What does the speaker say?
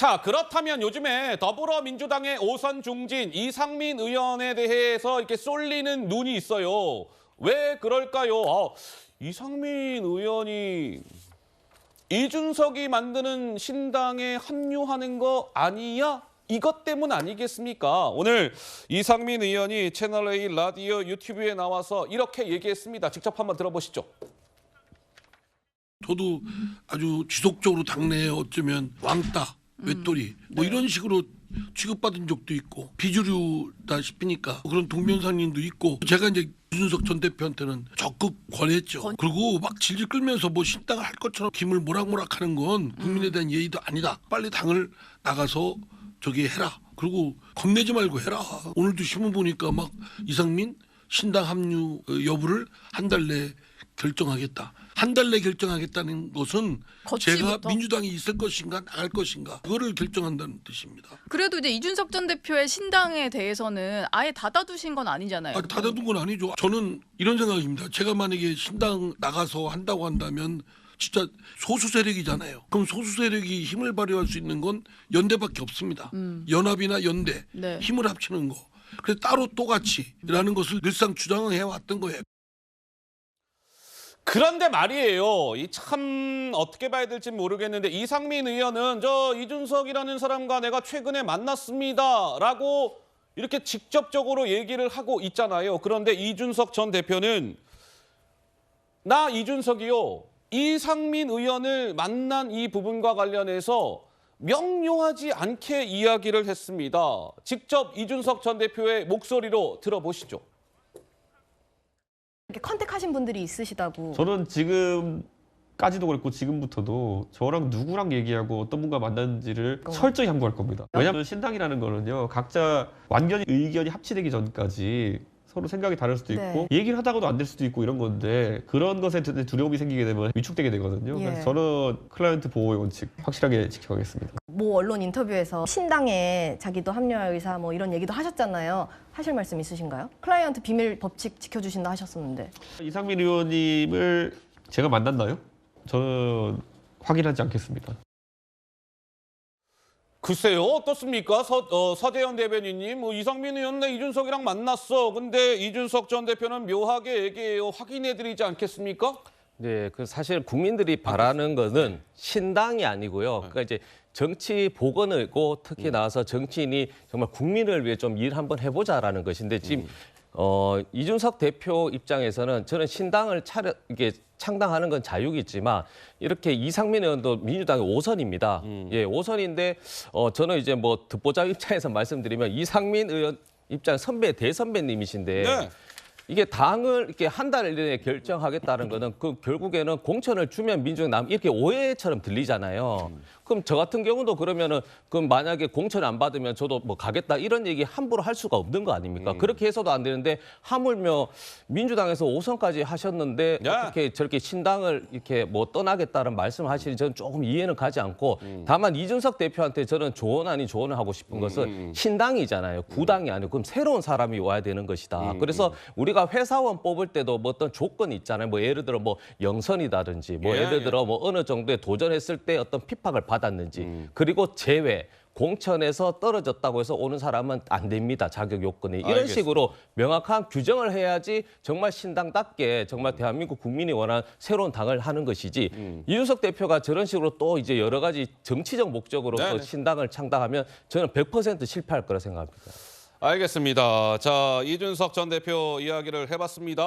자, 그렇다면 요즘에 더불어민주당의 오선 중진 이상민 의원에 대해서 이렇게 쏠리는 눈이 있어요. 왜 그럴까요? 이상민 의원이 이준석이 만드는 신당에 합류하는 거 아니야? 이것 때문 아니겠습니까? 오늘 이상민 의원이 채널A 라디오 유튜브에 나와서 이렇게 얘기했습니다. 직접 한번 들어보시죠. 저도 아주 지속적으로 당내에 어쩌면 왕따, 외톨이 뭐 이런 식으로 취급받은 적도 있고 비주류다 싶으니까 그런 동변상님도 있고 제가 이제 이준석 전 대표한테는 적극 권했죠. 그리고 막 질질 끌면서 뭐 신당을 할 것처럼 김을 모락모락하는 건 국민에 대한 예의도 아니다. 빨리 당을 나가서 저기 해라. 그리고 겁내지 말고 해라. 오늘도 신문 보니까 막 이상민 신당 합류 여부를 한 달 내에 결정하겠다. 한 달 내에 결정하겠다는 것은 제가 민주당이 있을 것인가 나갈 것인가 그거를 결정한다는 뜻입니다. 그래도 이제 이준석 전 대표의 신당에 대해서는 아예 닫아두신 건 아니잖아요. 닫아둔 건 아니죠. 저는 이런 생각입니다. 제가 만약에 신당 나가서 한다고 한다면 진짜 소수 세력이잖아요. 그럼 소수 세력이 힘을 발휘할 수 있는 건 연대밖에 없습니다. 연합이나 연대, 네. 힘을 합치는 거. 그래서 따로 또같이라는 것을 늘상 주장해 왔던 거예요. 그런데 말이에요. 이 참 어떻게 봐야 될지 모르겠는데 이상민 의원은 저 이준석이라는 사람과 내가 최근에 만났습니다라고 이렇게 직접적으로 얘기를 하고 있잖아요. 그런데 이준석 전 대표는 나 이준석이요. 이상민 의원을 만난 이 부분과 관련해서 명료하지 않게 이야기를 했습니다. 직접 이준석 전 대표의 목소리로 들어보시죠. 이렇게 컨택하신 분들이 있으시다고. 저는 지금까지도 그랬고 지금부터도 저랑 누구랑 얘기하고 어떤 분과 만났는지를 철저히 함구할 겁니다. 왜냐하면 신당이라는 거는요. 각자 완전히 의견이 합치되기 전까지 서로 생각이 다를 수도 있고 얘기를 하다가도 안 될 수도 있고 이런 건데 그런 것에 두려움이 생기게 되면 위축되게 되거든요. 그래서 저는 클라이언트 보호의 원칙 확실하게 지켜가겠습니다. 모 언론 인터뷰에서 신당에 자기도 합류할 의사 뭐 이런 얘기도 하셨잖아요. 하실 말씀 있으신가요? 클라이언트 비밀 법칙 지켜주신다 하셨었는데. 이상민 의원님을 제가 만났나요? 저는 확인하지 않겠습니다. 글쎄요, 어떻습니까? 서재현 대변인님, 이상민 의원은 이준석이랑 만났어. 근데 이준석 전 대표는 묘하게 얘기해요. 확인해드리지 않겠습니까? 네, 그 사실 국민들이 바라는 거는 신당이 아니고요. 그러니까 이제 정치 복원이고 특히 나와서 정치인이 정말 국민을 위해 좀 일 한번 해보자라는 것인데 지금 이준석 대표 입장에서는 저는 신당을 이게 창당하는 건 자유겠지만 이렇게 이상민 의원도 민주당의 5선입니다. 예, 5선인데 저는 이제 뭐 듣보잡 입장에서 말씀드리면 이상민 의원 입장 대선배님이신데 네. 이게 당을 이렇게 한 달 내에 결정하겠다는 거는 그 결국에는 공천을 주면 민주당 이렇게 오해처럼 들리잖아요. 그럼 저 같은 경우도 그러면은 그럼 만약에 공천을 안 받으면 저도 뭐 가겠다 이런 얘기 함부로 할 수가 없는 거 아닙니까? 그렇게 해서도 안 되는데 하물며 민주당에서 5선까지 하셨는데 어떻게 저렇게 신당을 이렇게 뭐 떠나겠다는 말씀을 하시니 저는 조금 이해는 가지 않고 다만 이준석 대표한테 저는 조언 아닌 조언을 하고 싶은 것은 신당이잖아요. 구당이 아니고 그럼 새로운 사람이 와야 되는 것이다. 그래서 우리가 회사원 뽑을 때도 뭐 어떤 조건이 있잖아요. 뭐 예를 들어 뭐 영선이라든지 뭐 예를 들어 뭐 어느 정도에 도전했을 때 어떤 핍박을 받았는지 그리고 제외 공천에서 떨어졌다고 해서 오는 사람은 안 됩니다. 자격 요건이. 이런 알겠습니다. 식으로 명확한 규정을 해야지 정말 신당답게 정말 대한민국 국민이 원하는 새로운 당을 하는 것이지 이준석 대표가 저런 식으로 또 이제 여러 가지 정치적 목적으로 또 신당을 창당하면 저는 100% 실패할 거라 생각합니다. 알겠습니다. 자, 이준석 전 대표 이야기를 해봤습니다.